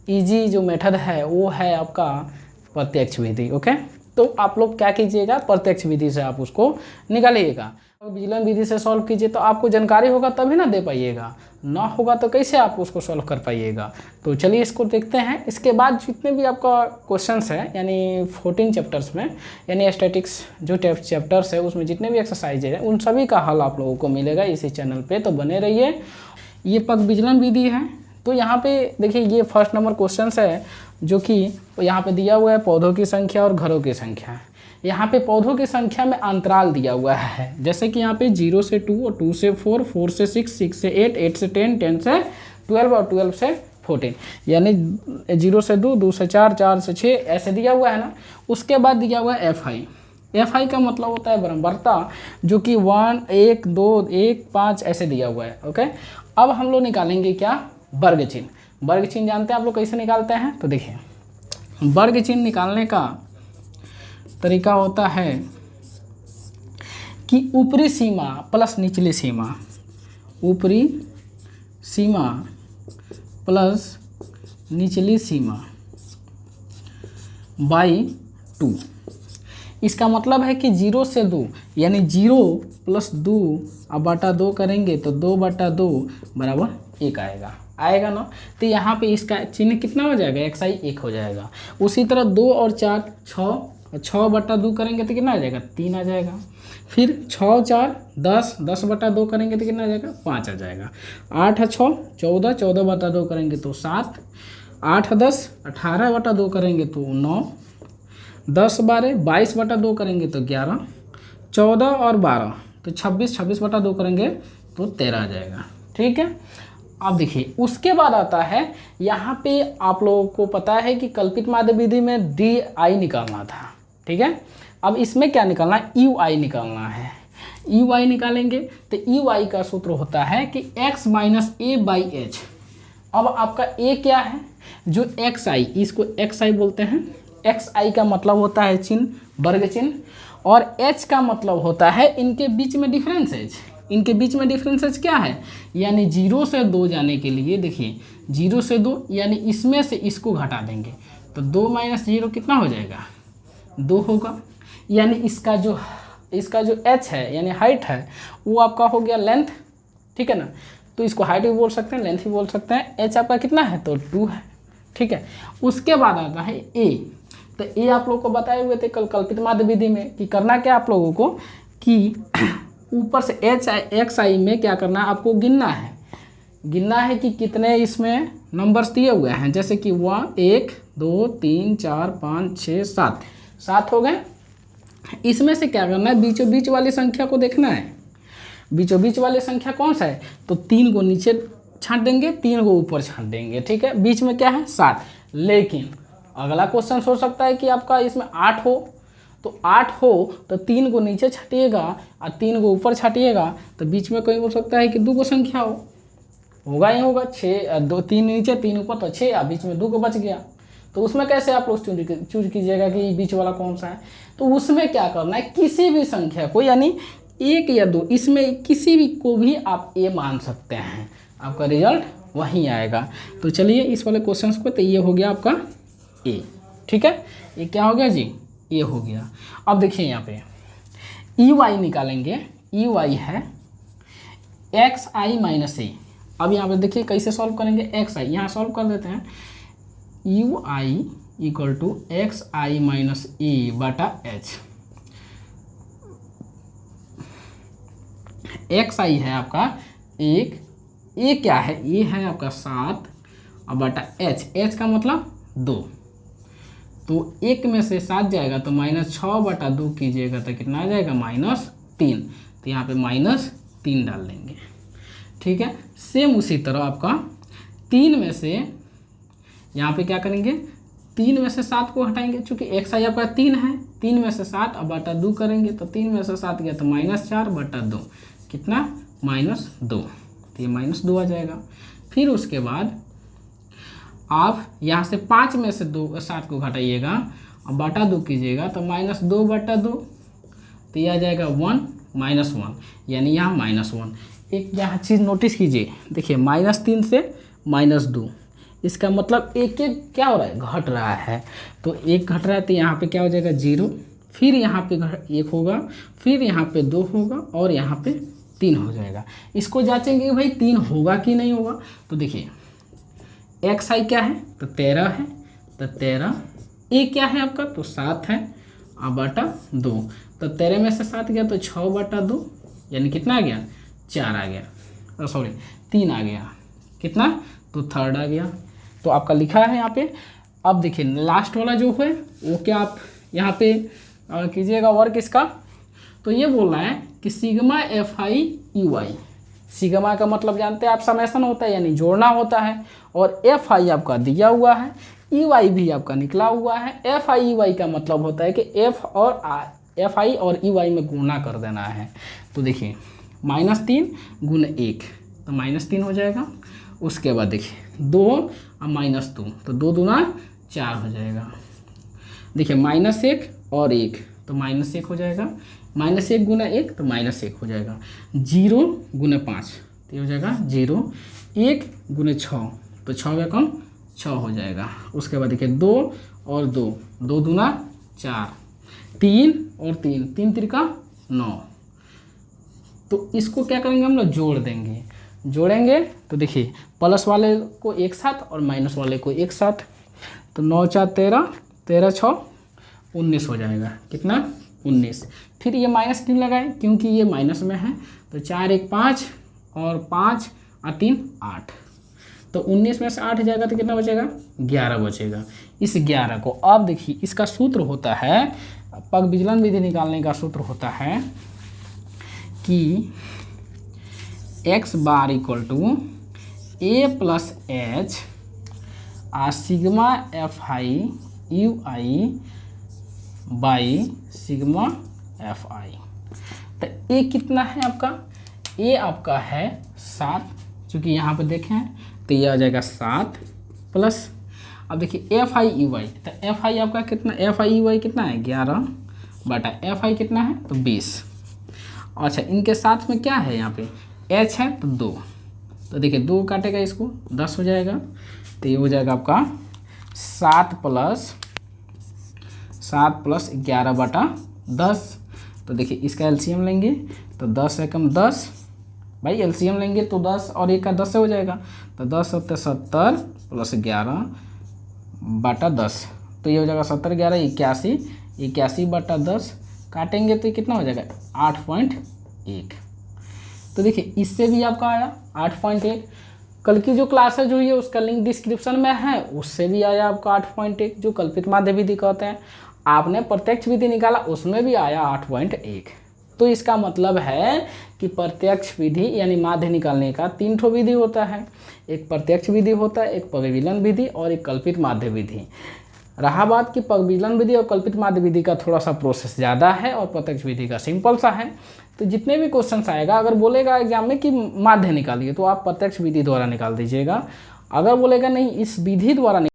Easy जो method है वो है आपका प्रत्यक्ष विधि। ओके, तो आप लोग क्या कीजिएगा, प्रत्यक्ष विधि से आप उसको निकालिएगा। विजिलेंस विधि से सॉल्व कीजिए तो आपको जानकारी होगा तभी ना दे पाइएगा, ना होगा तो कैसे आप उसको सॉल्व कर पाइएगा। तो चलिए इसको देखते हैं। इसके बाद जितने भी आपका क्वेश्चंस है यानी 14 चैप्टर्स में, यानी स्टैटिक्स जो चैप्टर्स है उसमें जितने भी एक्सरसाइज है उन सभी का हल आप लोगों को मिलेगा इसी चैनल पे, तो बने रहिए। ये पग विजिलेंस विधि है। तो यहाँ पे देखिए ये फर्स्ट नंबर क्वेश्चन है जो कि यहाँ पे दिया हुआ है पौधों की संख्या और घरों की संख्या। यहाँ पे पौधों की संख्या में अंतराल दिया हुआ है, जैसे कि यहाँ पे 0 से 2 और 2 से 4, 4 से 6, 6 से 8, 8 से 10, 10 से 12 और 12 से 14, यानी 0 से 2, 2 से 4, 4 से 6 ऐसे दिया हुआ है ना। उसके बाद दिया हुआ है FI का मतलब होता है बराबरता, जो कि 1, 1, 2, 1, 5 ऐसे दिया हुआ है। ओके, अब हम लोग निकालेंगे क्या, वर्ग चिन्ह। वर्ग चिन्ह जानते हैं आप लोग कैसे निकालते हैं, तो देखिए वर्ग चिन्ह निकालने का तरीका होता है कि ऊपरी सीमा प्लस निचली सीमा, ऊपरी सीमा प्लस निचली सीमा बाई 2। इसका मतलब है कि 0 से 2 यानी 0 प्लस 2 अब बटा 2 करेंगे तो 2 बटा 2 बराबर 1 आएगा ना। तो यहाँ पे इसका चिन्ह कितना हो जाएगा, XI 1 हो जाएगा। उसी तरह 2 और 4 6, 6 बटा 2 करेंगे तो कितना आ जाएगा, 3 आ जाएगा। फिर 6 4 10, 10 बटा 2 करेंगे तो कितना आ जाएगा, 5 आ जाएगा। 8 6 14, 14 बटा 2 करेंगे तो 7, 8 10 18 बटा 2 करेंगे तो 9, 10 12 22 बटा 2 करेंगे तो 11, 14 और 12 तो 26, 26 बटा 2 करेंगे तो 13 आ जाएगा। ठीक है, अब देखिए उसके बाद आता है यहाँ पे आप लोगों को पता है कि कल्पित माध्य विधि में DI निकालना था। ठीक है, अब इसमें क्या निकालना है, UI निकालना है। UI निकालेंगे तो UI का सूत्र होता है कि x माइनस A/h। अब आपका A क्या है, जो XI, इसको XI बोलते हैं। XI का मतलब होता है चिन्ह, वर्ग चिन्ह, और H का मतलब होता है इनके बीच में डिफरेंसेज। इनके बीच में डिफरेंसेज क्या है, यानी 0 से 2 जाने के लिए देखिए 0 से 2 यानी इसमें से इसको घटा देंगे तो 2 माइनस 0 कितना हो जाएगा, 2 होगा। यानी इसका जो H है यानी हाइट है वो आपका हो गया लेंथ। ठीक है ना, तो इसको हाइट भी बोल सकते हैं, लेंथ भी बोल सकते हैं। H आपका कितना है, तो 2 है। ठीक है, उसके बाद आता है A। तो A आप लोगों को बताए हुए थे कल कल्पित माध्य विधि में कि करना क्या आप लोगों को, कि ऊपर से XI में क्या करना है, आपको गिनना है कि कितने इसमें नंबर्स दिए हुए हैं, जैसे कि 1 2 3 4 5 6 7 हो गए। इसमें से क्या करना है, बीचों बीच वाली संख्या को देखना है। बीचों बीच वाली संख्या कौन सा है, तो 3 को नीचे छांट देंगे, 3 को ऊपर छांट देंगे। ठीक है, बीच में क्या है, 7। लेकिन अगला क्वेश्चन हो सकता है कि आपका इसमें 8 हो, तो 8 हो तो 3 को नीचे छाटिएगा और 3 को ऊपर छाटिएगा, तो बीच में कोई हो सकता है कि 2 को संख्या होगा ही होगा। 6 2 3 नीचे 3 ऊपर तो 6, और बीच में 2 को बच गया। तो उसमें कैसे आप लोग चूज कीजिएगा कि बीच वाला कौन सा है। तो उसमें क्या करना है, किसी भी संख्या को यानी 1 या 2 इसमें किसी भी को भी आप A मान सकते हैं, आपका रिजल्ट वहीं आएगा। तो चलिए इस वाले क्वेश्चन को, तो ये हो गया आपका A। ठीक है, ये क्या हो गया जी, ये हो गया। अब देखिए यहाँ पे EY निकालेंगे। EY है XI माइनस A। अब यहाँ पे देखिए कैसे सॉल्व करेंगे, XI यहाँ सॉल्व कर देते हैं। UI equal to XI minus A बटा H। XI है आपका 1, A क्या है, A है आपका 7 और बटा H का मतलब 2। तो 1 में से 7 जाएगा तो -6 बटा 2 कीजिएगा तो कितना आ जाएगा, -3। तो यहाँ पे -3 डाल देंगे। ठीक है, सेम उसी तरह आपका 3 में से यहाँ पे क्या करेंगे, 3 में से 7 को हटाएंगे, चूँकि XI आपका 3 है, 3 में से 7 अब बटा 2 करेंगे तो 3 में से 7 गया तो -4 बटा 2 कितना, -2। तो ये -2 आ जाएगा। फिर उसके बाद आप यहाँ से 5 में से 7 को घटाइएगा और बटा 2 कीजिएगा तो -2 बटा 2, तो यह आ जाएगा 1 -1, यानी यहाँ -1। एक यहाँ चीज़ नोटिस कीजिए, देखिए -3 से -2 इसका मतलब एक एक क्या हो रहा है, घट रहा है। तो एक घट रहा है तो यहाँ पे क्या हो जाएगा 0, फिर यहाँ पे 1 होगा, फिर यहाँ पे 2 होगा और यहाँ पे 3 हो जाएगा। इसको जांचेंगे कि भाई 3 होगा कि नहीं होगा। तो देखिए एक्स आई क्या है, तो 13 है, तो 13, ए क्या है आपका, तो 7 है, बटा 2, तो 13 में से 7 गया तो 6 बटा 2, यानी कितना आ गया, 4 आ गया, सॉरी 3 आ गया, कितना, तो थर्ड आ गया। तो आपका लिखा है यहाँ पे। अब देखिए लास्ट वाला जो है वो क्या आप यहाँ पे कीजिएगा वर्क इसका। तो ये बोल रहा है कि sigma F I U I, sigma का मतलब जानते हैं आप समेसन होता है यानी जोड़ना होता है, और एफ आई आपका दिया हुआ है, ई वाई भी आपका निकला हुआ है। एफ आई ई वाई का मतलब होता है कि एफ आई और ई वाई में गुणा कर देना है। तो देखिए -3 गुण 1 तो -3 हो जाएगा। उसके बाद देखिए 2 और -2 तो 2 दूना 4 हो जाएगा। देखिए -1 और 1 तो -1 हो जाएगा, -1 गुना 1 तो -1 हो जाएगा, 0 गुना 5 तो ये हो जाएगा 0, 1 गुना 6 तो 6 का कम 6 हो जाएगा। उसके बाद देखिए 2 और 2, 2 दूना 4, 3 और 3, 3 त्रिका 9। तो इसको क्या करेंगे हम लोग, जोड़ देंगे, जोड़ेंगे तो देखिए प्लस वाले को एक साथ और माइनस वाले को एक साथ, तो 9 4 13, 13 6 19 हो जाएगा, कितना 19। फिर ये माइनस क्यों लगाए, क्योंकि ये माइनस में है, तो 4 1 5 और 5 और 3 8, तो 19 में से 8 जाएगा तो कितना बचेगा, 11 बचेगा। इस 11 को अब देखिए इसका सूत्र होता है, पग विचलन विधि निकालने का सूत्र होता है कि x bar equal to A plus H sigma F I U I by sigma F I. तो ए कितना है आपका, ए आपका है 7, चूँकि यहाँ पे देखें तो ये आ जाएगा 7 प्लस, अब देखिए एफ आई यू वाई, तो एफ आई आपका कितना, एफ आई यू वाई कितना है 11 बटा एफ आई कितना है तो 20। अच्छा इनके साथ में क्या है यहाँ पे एच है तो 2, तो देखिए 2 काटेगा इसको 10 हो जाएगा, तो ये हो जाएगा आपका 7 प्लस 11 बटा 10। तो देखिए इसका एलसीएम लेंगे तो 10 है कम 10, भाई एलसीएम लेंगे तो 10 और 1 का 10 से हो जाएगा, तो 10 होते 70 प्लस 11 बटा 10, तो ये हो जाएगा 70 11 81, 81 बटा 10 काटेंगे तो ये कितना हो जाएगा 8.1। तो देखिए इससे भी आपका आया 8.1। कल की जो क्लासेज हुई है उसका लिंक डिस्क्रिप्शन में है, उससे भी आया आपका 8.1 जो कल्पित माध्य विधि कहते हैं। आपने प्रत्यक्ष विधि निकाला उसमें भी आया 8.1। तो इसका मतलब है कि प्रत्यक्ष विधि यानी माध्य निकालने का 3 ठो विधि होता है, एक प्रत्यक्ष विधि होता है, एक पगविलन विधि और एक कल्पित माध्य विधि। रहा बात कि पगविलन विधि और कल्पित माध्य विधि का थोड़ा सा प्रोसेस ज़्यादा है और प्रत्यक्ष विधि का सिंपल सा है। तो जितने भी क्वेश्चंस आएगा, अगर बोलेगा एग्जाम में कि माध्य निकालिए तो आप प्रत्यक्ष विधि द्वारा निकाल दीजिएगा, अगर बोलेगा नहीं इस विधि द्वारा